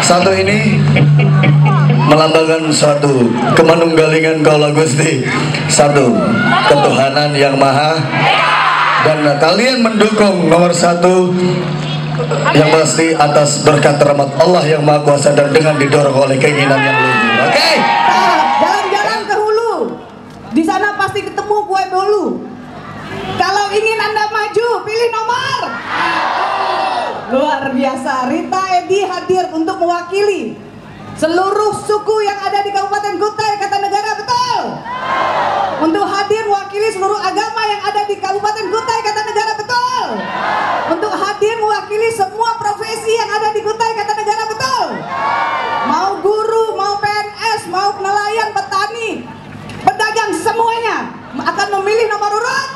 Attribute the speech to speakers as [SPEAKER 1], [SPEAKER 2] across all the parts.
[SPEAKER 1] Satu ini melambangkan suatu kemanunggalingan Kaula Gusti, satu ketuhanan yang maha, dan kalian mendukung nomor satu yang pasti atas berkat rahmat Allah yang maha kuasa dan dengan didorong oleh keinginan yang luhur. Oke?
[SPEAKER 2] Jalan-jalan ke hulu, di sana pasti ketemu kue bolu. Kalau ingin Anda maju, pilih nomor. Luar biasa, Rita Edi hadir untuk mewakili seluruh suku yang ada di Kabupaten Kutai Kartanegara, betul? Untuk hadir mewakili seluruh agama yang ada di Kabupaten Kutai Kartanegara, betul? Untuk hadir mewakili semua profesi yang ada di Kutai Kartanegara, betul? Mau guru, mau PNS, mau nelayan, petani, pedagang, semuanya akan memilih nomor urut?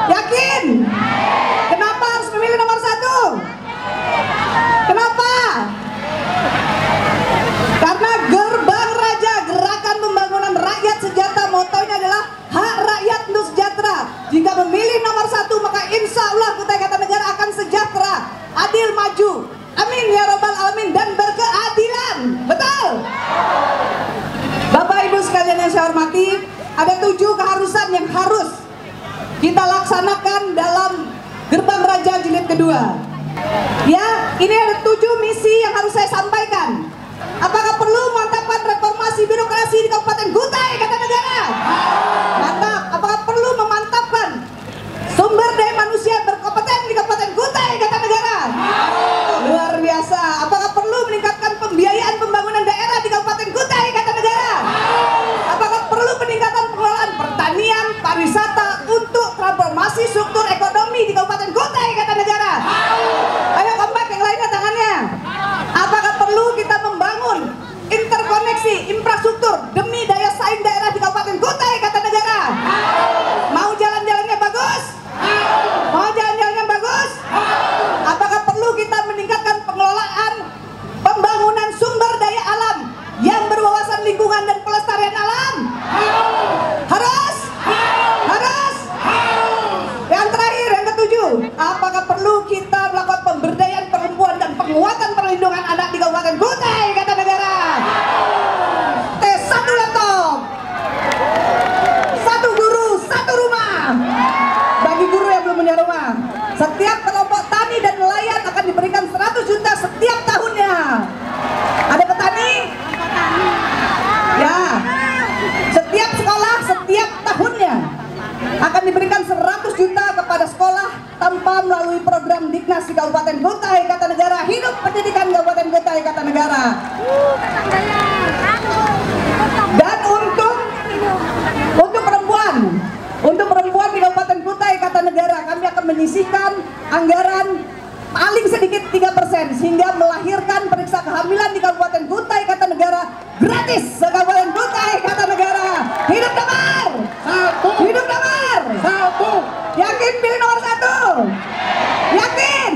[SPEAKER 2] Yakin? Kenapa harus memilih nomor satu? Kenapa? Karena Gerbang Raja Gerakan Pembangunan Rakyat Sejahtera motonya adalah hak rakyat untuk sejahtera. Jika memilih nomor satu, maka insya Allah Kutai Kartanegara akan sejahtera, adil, maju. Amin ya robbal alamin, dan berkeadilan. Betul? Bapak Ibu sekalian yang saya hormati, ada 7 keharusan yang harus kita laksanakan dalam Gerbang Raja Jilid kedua. Ya, ini ada 7 misi yang harus saya sampaikan. Apakah perlu memantapkan reformasi birokrasi di Kabupaten Kutai Kartanegara? Mantap. Apakah perlu memantapkan sumber daya manusia berkompeten di Kabupaten Kutai Kartanegara? Luar biasa. Apakah perlu meningkatkan pembiayaan pembangunan daerah di Kabupaten Kutai Kartanegara? Apakah perlu peningkatan pengelolaan pertanian, pariwisata untuk transformasi struktur ekonomi di Kabupaten Kutai Kartanegara? Ayo kompak yang lainnya tangannya. Apakah perlu kita membangun interkoneksi infrastruktur demi daya saing daerah di Kabupaten Kutai Kartanegara? Mau jalan-jalannya bagus? Mau jalan-jalannya bagus? Apakah perlu kita meningkatkan pengelolaan pembangunan sumber daya alam yang berwawasan lingkungan dan pelestarian alam? Harus? Harus? Yang terakhir, yang ketujuh, apakah perlu kita melakukan pemberdayaan perempuan dan penguatan perlindungan anak di Kabupaten Kutai Kartanegara? Tes 1 laptop, 1 guru, 1 rumah. Bagi guru yang belum punya rumah, setiap kelompok tani dan nelayan akan diberikan 100 juta setiap tahunnya. Ada petani? Ya. Setiap sekolah setiap tahunnya akan diberikan 100 juta kepada sekolah tanpa melalui program Diknas di Kabupaten Kutai Kartanegara. Hidup pendidikan Kabupaten Kutai Kartanegara. Dan untuk perempuan di Kabupaten Kutai Kartanegara, kami akan menyisihkan anggaran paling sedikit 3% sehingga melahirkan periksa kehamilan di Kabupaten Kutai Kartanegara gratis se Kabupaten Kutai Kartanegara. Hidup Damar! Hidup Damar! Yakin pilih nomor 1? Yakin?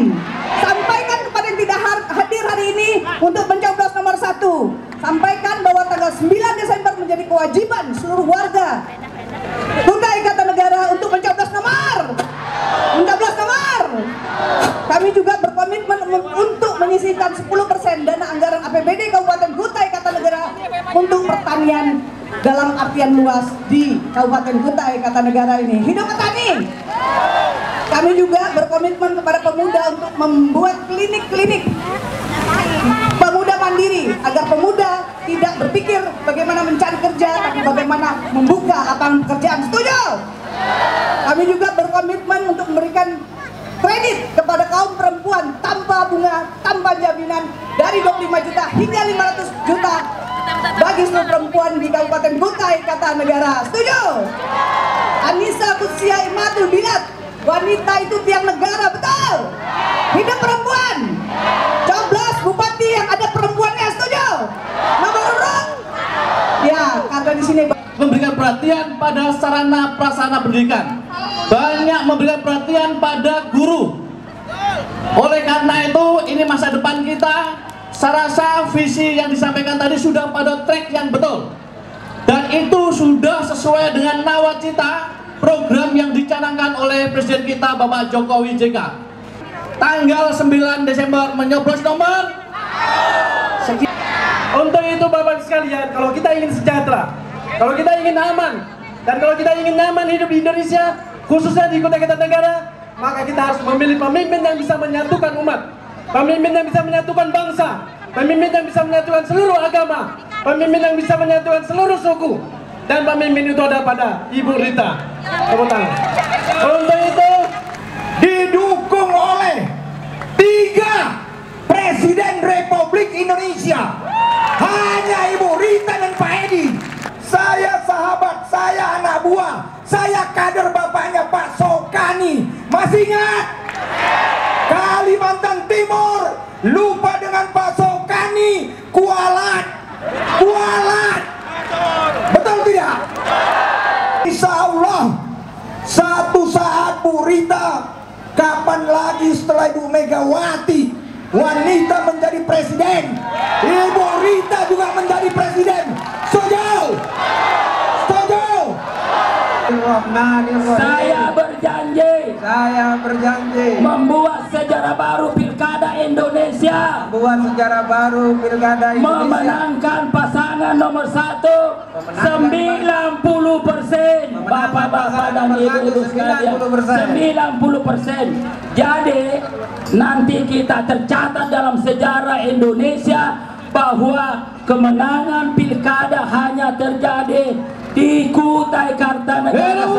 [SPEAKER 2] Sampaikan kepada yang tidak hadir hari ini untuk mencoblos nomor 1. Sampaikan bahwa tanggal 9 Desember menjadi kewajiban seluruh warga Kutai Kartanegara untuk mencoblos nomor. Mencoblos nomor. Kami juga berkomitmen untuk menyisihkan 10% dana anggaran APBD Kabupaten Kutai Kartanegara untuk pertanian dalam artian luas di Kabupaten Kutai Kartanegara ini. Hidup petani. Kami juga berkomitmen kepada pemuda untuk membuat klinik-klinik pemuda mandiri agar pemuda tidak berpikir bagaimana mencari kerja, tapi bagaimana membuka lapangan pekerjaan. Setuju? Kami juga berkomitmen untuk memberikan kredit kepada kaum perempuan tanpa bunga, tanpa jaminan dari 25 juta hingga 500 juta bagi seluruh perempuan di Kabupaten Kutai Kartanegara. Setuju? Anissa Kutsia Imatul Bilat, wanita itu tiang negara, betul? Hidup perempuan. Coblos bupati yang ada perempuannya, setuju? Nomor urut? Ya, karena di sini
[SPEAKER 3] memberikan perhatian pada sarana prasarana pendidikan, banyak memberikan perhatian pada guru. Oleh karena itu, ini masa depan kita. Saya rasa visi yang disampaikan tadi sudah pada track yang betul, dan itu sudah sesuai dengan nawacita program yang dicanangkan oleh Presiden kita Bapak Jokowi JK. Tanggal 9 Desember menyoblos nomor
[SPEAKER 4] Untuk itu Bapak sekalian, kalau kita ingin sejahtera, kalau kita ingin aman, dan kalau kita ingin nyaman hidup di Indonesia, khususnya di Kutai Kartanegara, maka kita harus memilih pemimpin yang bisa menyatukan umat, pemimpin yang bisa menyatukan bangsa, pemimpin yang bisa menyatukan seluruh agama, pemimpin yang bisa menyatukan seluruh suku, dan pemimpin itu ada pada Ibu Rita. Tepuk tangan. Untuk itu didukung oleh 3 Presiden Republik Indonesia, hanya Ibu Rita dan Pak Edi. Saya sahabat, saya anak buah, saya kader bapaknya Pak Sokani. Masih ingat? Kalimantan Timur lupa dengan Pak Sokani, kualat, kualat. Betul tidak? Insya Allah satu saat Bu Rita, kapan lagi setelah Ibu Megawati wanita menjadi presiden, Ibu Rita juga menjadi presiden. Setuju? Setuju? Saya berjanji
[SPEAKER 5] membuat sejarah baru pilkada Indonesia, memenangkan pasangan nomor 1 90%, bapak-bapak dan ibu-ibu sekalian, 90%. Jadi nanti kita tercatat dalam sejarah Indonesia bahwa kemenangan pilkada hanya terjadi di Kutai Kartanegara.